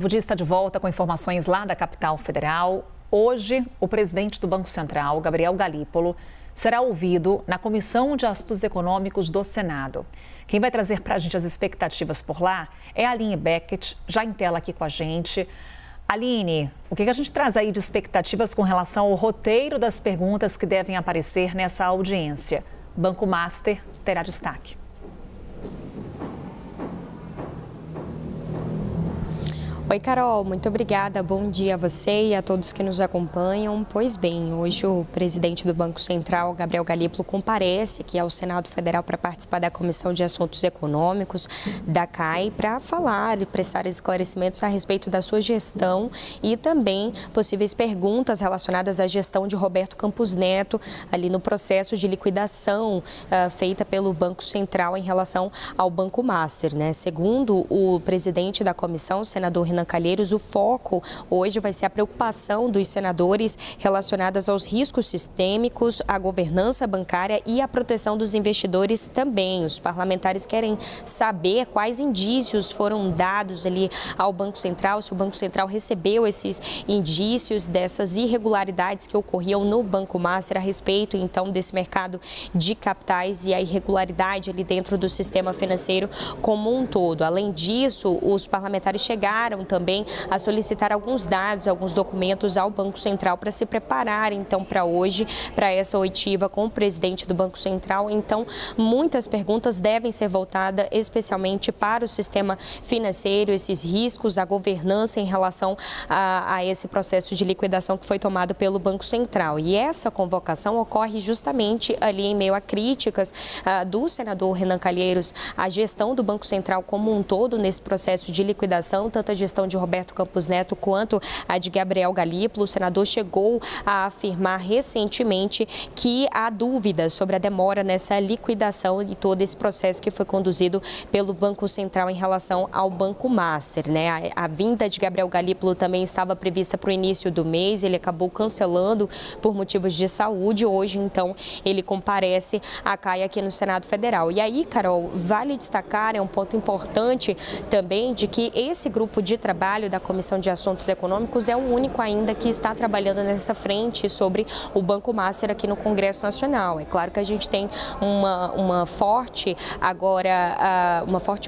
O Dia está de volta com informações lá da capital federal. Hoje, o presidente do Banco Central, Gabriel Galípolo, será ouvido na Comissão de Assuntos Econômicos do Senado. Quem vai trazer para a gente as expectativas por lá é a Aline Beckett, já em tela aqui com a gente. Aline, o que a gente traz aí de expectativas com relação ao roteiro das perguntas que devem aparecer nessa audiência? Banco Master terá destaque. Oi, Carol, muito obrigada. Bom dia a você e a todos que nos acompanham. Pois bem, hoje o presidente do Banco Central, Gabriel Galípolo, comparece aqui ao Senado Federal para participar da Comissão de Assuntos Econômicos da CAI para falar e prestar esclarecimentos a respeito da sua gestão e também possíveis perguntas relacionadas à gestão de Roberto Campos Neto ali no processo de liquidação feita pelo Banco Central em relação ao Banco Master, né? Segundo o presidente da comissão, o senador Renan Calheiros, o foco hoje vai ser a preocupação dos senadores relacionadas aos riscos sistêmicos, à governança bancária e à proteção dos investidores também. Os parlamentares querem saber quais indícios foram dados ali ao Banco Central, se o Banco Central recebeu esses indícios dessas irregularidades que ocorriam no Banco Master a respeito, então, desse mercado de capitais e a irregularidade ali dentro do sistema financeiro como um todo. Além disso, os parlamentares chegaram também a solicitar alguns dados, alguns documentos ao Banco Central para se preparar, então, para hoje, para essa oitiva com o presidente do Banco Central. Então, muitas perguntas devem ser voltadas especialmente para o sistema financeiro, esses riscos, a governança em relação a esse processo de liquidação que foi tomado pelo Banco Central. E essa convocação ocorre justamente ali em meio a críticas do senador Renan Calheiros à gestão do Banco Central como um todo nesse processo de liquidação, tanto a gestão de Roberto Campos Neto quanto a de Gabriel Galípolo. O senador chegou a afirmar recentemente que há dúvidas sobre a demora nessa liquidação e todo esse processo que foi conduzido pelo Banco Central em relação ao Banco Master, né? A vinda de Gabriel Galípolo também estava prevista para o início do mês, ele acabou cancelando por motivos de saúde. Hoje, então, ele comparece à CAI aqui no Senado Federal. E aí, Carol, vale destacar, é um ponto importante também, de que esse grupo de trabalho da Comissão de Assuntos Econômicos é o único ainda que está trabalhando nessa frente sobre o Banco Master aqui no Congresso Nacional. É claro que a gente tem uma forte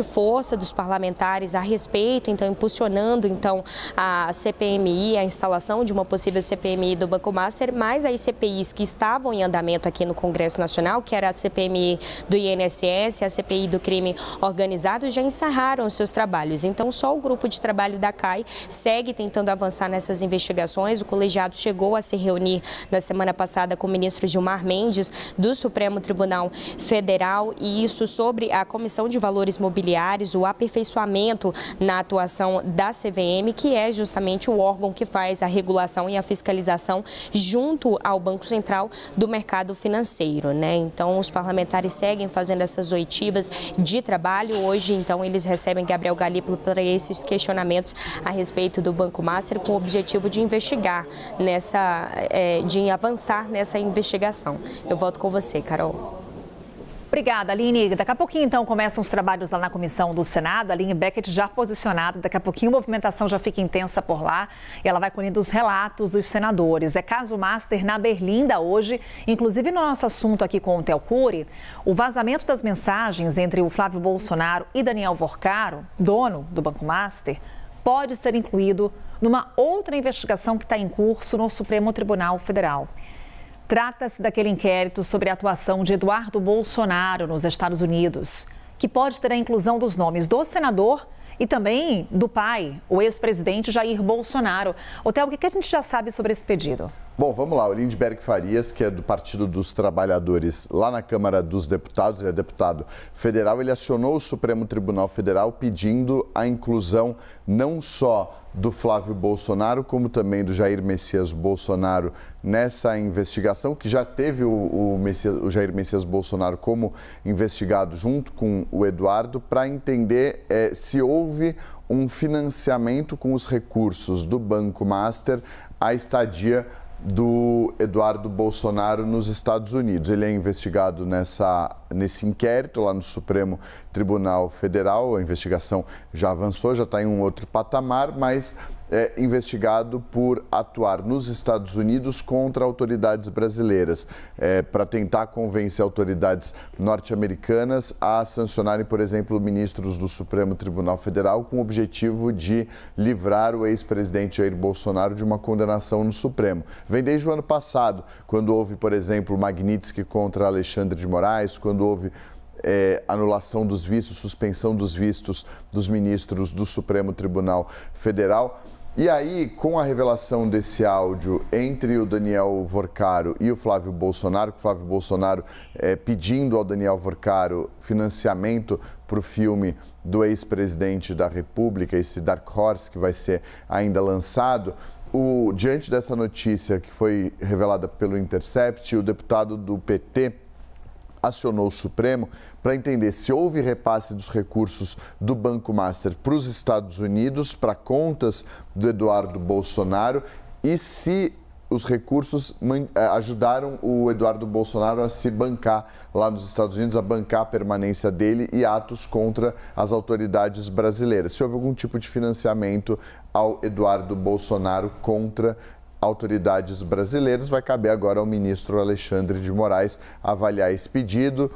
força dos parlamentares a respeito, então impulsionando então a CPMI, a instalação de uma possível CPMI do Banco Master, mais as CPIs que estavam em andamento aqui no Congresso Nacional, que era a CPMI do INSS, a CPI do crime organizado, já encerraram seus trabalhos. Então, só o grupo de trabalho da CAI segue tentando avançar nessas investigações. O colegiado chegou a se reunir na semana passada com o ministro Gilmar Mendes, do Supremo Tribunal Federal, e isso sobre a Comissão de Valores Mobiliários, o aperfeiçoamento na atuação da CVM, que é justamente o órgão que faz a regulação e a fiscalização junto ao Banco Central do mercado financeiro, né? Então, os parlamentares seguem fazendo essas oitivas de trabalho. Hoje, então, eles recebem Gabriel Galípolo para esses questionamentos a respeito do Banco Master, com o objetivo de investigar de avançar nessa investigação. Eu volto com você, Carol. Obrigada, Aline. Daqui a pouquinho, então, começam os trabalhos lá na comissão do Senado. A Aline Beckett já posicionada. Daqui a pouquinho a movimentação já fica intensa por lá e ela vai colhendo os relatos dos senadores. É caso Master na Berlinda hoje. Inclusive, no nosso assunto aqui com o Theo Cury, o vazamento das mensagens entre o Flávio Bolsonaro e Daniel Vorcaro, dono do Banco Master, pode ser incluído numa outra investigação que está em curso no Supremo Tribunal Federal. Trata-se daquele inquérito sobre a atuação de Eduardo Bolsonaro nos Estados Unidos, que pode ter a inclusão dos nomes do senador e também do pai, o ex-presidente Jair Bolsonaro. Theo, o que a gente já sabe sobre esse pedido? Bom, vamos lá. O Lindbergh Farias, que é do Partido dos Trabalhadores lá na Câmara dos Deputados, ele é deputado federal, ele acionou o Supremo Tribunal Federal pedindo a inclusão não só do Flávio Bolsonaro, como também do Jair Messias Bolsonaro nessa investigação, que já teve o Jair Messias Bolsonaro como investigado junto com o Eduardo, para entender se houve um financiamento com os recursos do Banco Master à estadia do Eduardo Bolsonaro nos Estados Unidos. Ele é investigado nesse inquérito lá no Supremo Tribunal Federal. A investigação já avançou, já está em um outro patamar, mas é investigado por atuar nos Estados Unidos contra autoridades brasileiras, para tentar convencer autoridades norte-americanas a sancionarem, por exemplo, ministros do Supremo Tribunal Federal com o objetivo de livrar o ex-presidente Jair Bolsonaro de uma condenação no Supremo. Vem desde o ano passado, quando houve, por exemplo, Magnitsky contra Alexandre de Moraes, quando houve anulação dos vistos, suspensão dos vistos dos ministros do Supremo Tribunal Federal. E aí, com a revelação desse áudio entre o Daniel Vorcaro e o Flávio Bolsonaro, o Flávio Bolsonaro pedindo ao Daniel Vorcaro financiamento para o filme do ex-presidente da República, esse Dark Horse, que vai ser ainda lançado, diante dessa notícia que foi revelada pelo Intercept, o deputado do PT acionou o Supremo para entender se houve repasse dos recursos do Banco Master para os Estados Unidos, para contas do Eduardo Bolsonaro, e se os recursos ajudaram o Eduardo Bolsonaro a se bancar lá nos Estados Unidos, a bancar a permanência dele e atos contra as autoridades brasileiras. Se houve algum tipo de financiamento ao Eduardo Bolsonaro contra autoridades brasileiras, vai caber agora ao ministro Alexandre de Moraes avaliar esse pedido,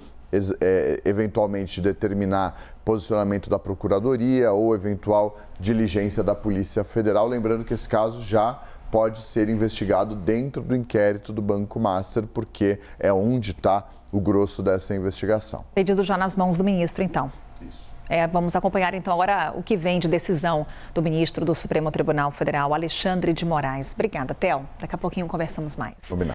eventualmente determinar posicionamento da Procuradoria ou eventual diligência da Polícia Federal. Lembrando que esse caso já pode ser investigado dentro do inquérito do Banco Master, porque é onde está o grosso dessa investigação. Pedido já nas mãos do ministro, então. Isso. Vamos acompanhar então agora o que vem de decisão do ministro do Supremo Tribunal Federal, Alexandre de Moraes. Obrigada, Theo. Daqui a pouquinho conversamos mais. Combinado.